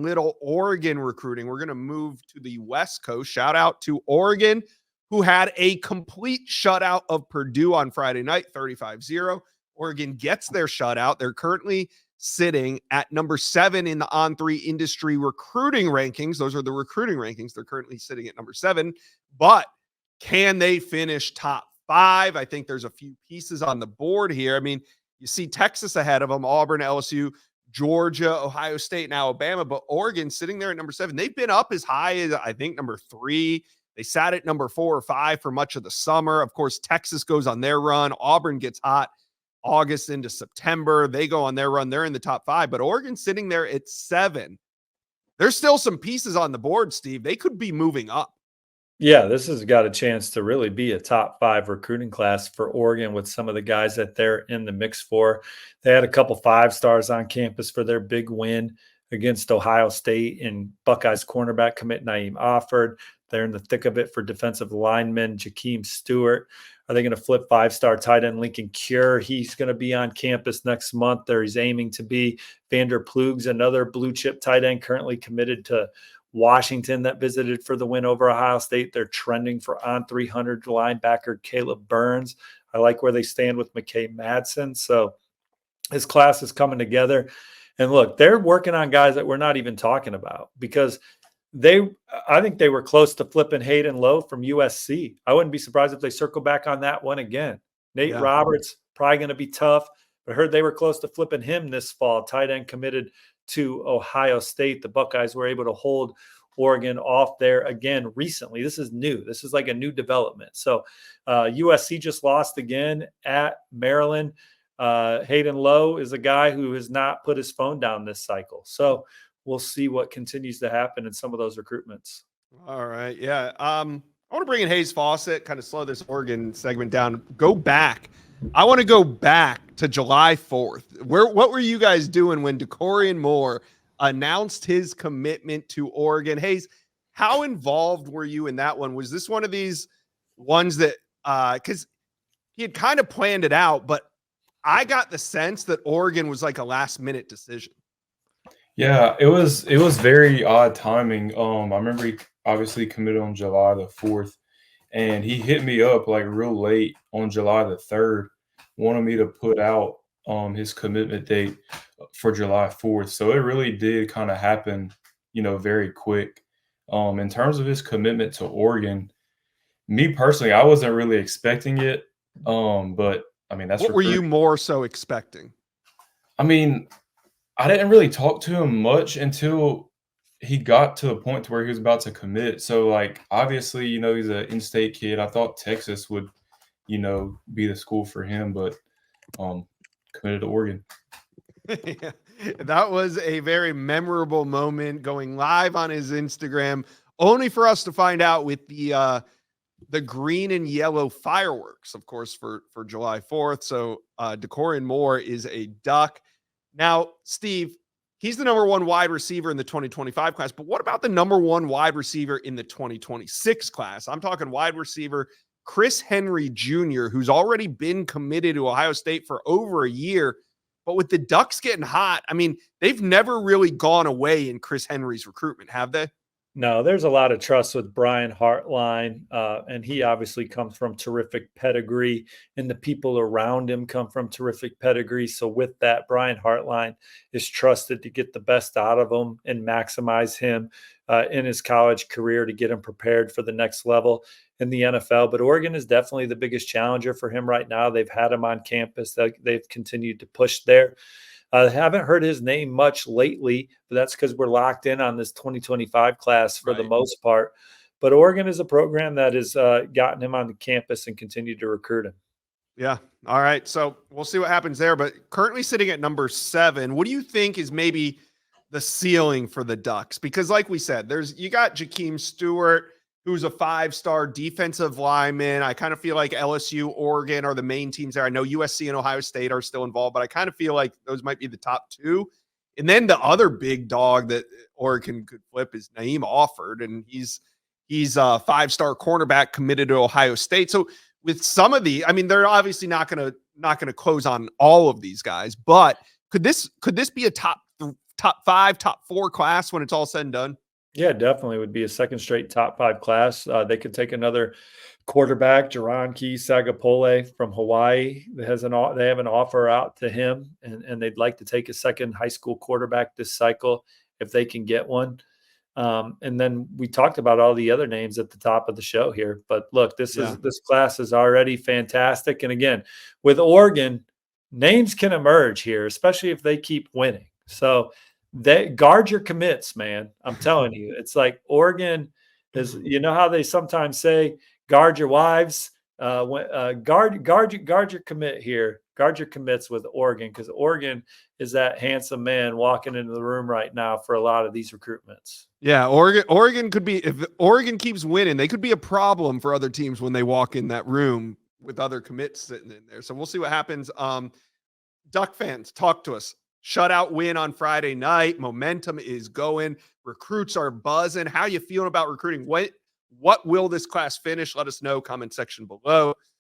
little Oregon recruiting. We're going to move to the West Coast. Shout out to Oregon, who had a complete shutout of Purdue on Friday night, 35-0. Oregon gets their shutout. They're currently sitting at number 7 in the On3 industry recruiting rankings. Those are the recruiting rankings. They're currently sitting at number 7. But can they finish top 5? I think there's a few pieces on the board here. I mean, you see Texas ahead of them, Auburn, LSU, Georgia, Ohio State, and Alabama. But Oregon sitting there at number 7. They've been up as high as, I think, number 3. They sat at number 4 or 5 for much of the summer. Of course, Texas goes on their run. Auburn gets hot August into September. They go on their run. They're in the top 5, but Oregon sitting there at 7. There's still some pieces on the board, Steve. They could be moving up. Yeah, this has got a chance to really be a top 5 recruiting class for Oregon with some of the guys that they're in the mix for. They had a couple 5-stars on campus for their big win against Ohio State, and Buckeyes cornerback commit Naeem Offord. They're in the thick of it for defensive lineman Jakeem Stewart. Are they going to flip 5-star tight end Lincoln Cure? He's going to be on campus next month, or he's aiming to be. Vander Plug's another blue chip tight end currently committed to Washington that visited for the win over Ohio State. They're trending for on 300 linebacker Caleb Burns. I like where they stand with McKay Madsen. So his class is coming together. And look, they're working on guys that we're not even talking about, because I think they were close to flipping Hayden Lowe from USC. I wouldn't be surprised if they circle back on that one again. Nate Roberts, probably going to be tough. I heard they were close to flipping him this fall. Tight end committed to Ohio State. The Buckeyes were able to hold Oregon off there again recently. This is new. This is like a new development. So USC just lost again at Maryland. Hayden Lowe is a guy who has not put his phone down this cycle. So we'll see what continues to happen in some of those recruitments. All right. Yeah. I want to bring in Hayes Fawcett, kind of slow this Oregon segment down. Go back. I want to go back to July 4th. What were you guys doing when Dakorien Moore announced his commitment to Oregon? Hayes, how involved were you in that one? Was this one of these ones that, because he had kind of planned it out, but I got the sense that Oregon was like a last minute decision. Yeah, it was very odd timing. I remember he obviously committed on July the 4th, and he hit me up like real late on July the 3rd, wanted me to put out his commitment date for July 4th. So it really did kind of happen, very quick. In terms of his commitment to Oregon, me personally, I wasn't really expecting it. But I mean, that's what were you more so expecting? I mean, I didn't really talk to him much until he got to a point to where he was about to commit. So, like, obviously, he's an in-state kid. I thought Texas would, be the school for him, but committed to Oregon. Yeah, that was a very memorable moment, going live on his Instagram, only for us to find out with the green and yellow fireworks, of course, for July 4th. So Dakorien Moore is a Duck. Now, Steve, he's the number 1 wide receiver in the 2025 class, but what about the number 1 wide receiver in the 2026 class? I'm talking wide receiver Chris Henry Jr., who's already been committed to Ohio State for over a year. But with the Ducks getting hot, I mean, they've never really gone away in Chris Henry's recruitment, have they? No, there's a lot of trust with Brian Hartline, and he obviously comes from terrific pedigree, and the people around him come from terrific pedigree. So with that, Brian Hartline is trusted to get the best out of him and maximize him in his college career to get him prepared for the next level in the NFL. But Oregon is definitely the biggest challenger for him right now. They've had him on campus. They've continued to push there. I haven't heard his name much lately, but that's because we're locked in on this 2025 class for the most part. But Oregon is a program that has gotten him on the campus and continued to recruit him. Yeah. All right. So we'll see what happens there. But currently sitting at number 7, what do you think is maybe the ceiling for the Ducks? Because like we said, you got Jakeem Stewart, who's a 5-star defensive lineman. I kind of feel like LSU, Oregon are the main teams there. I know USC and Ohio State are still involved, but I kind of feel like those might be the top 2. And then the other big dog that Oregon could flip is Naeem Offord, and he's a 5-star cornerback committed to Ohio State. So with some of I mean, they're obviously not going to close on all of these guys, but could this be a top top 5, top 4 class when it's all said and done? Yeah, definitely would be a second straight top 5 class. They could take another quarterback, Jaron Key Sagapole from Hawaii. They have an offer out to him, and they'd like to take a second high school quarterback this cycle if they can get one. And then we talked about all the other names at the top of the show here. But look, this class is already fantastic. And again, with Oregon, names can emerge here, especially if they keep winning. So they guard your commits, man. I'm telling you, it's like Oregon is. You know how they sometimes say, guard your wives. Guard your commit here. Guard your commits with Oregon, because Oregon is that handsome man walking into the room right now for a lot of these recruitments. Yeah, Oregon could be, if Oregon keeps winning, they could be a problem for other teams when they walk in that room with other commits sitting in there. So we'll see what happens. Duck fans, talk to us. Shutout win on Friday night. Momentum is going. Recruits are buzzing. How you feeling about recruiting? What will this class finish? Let us know. Comment section below.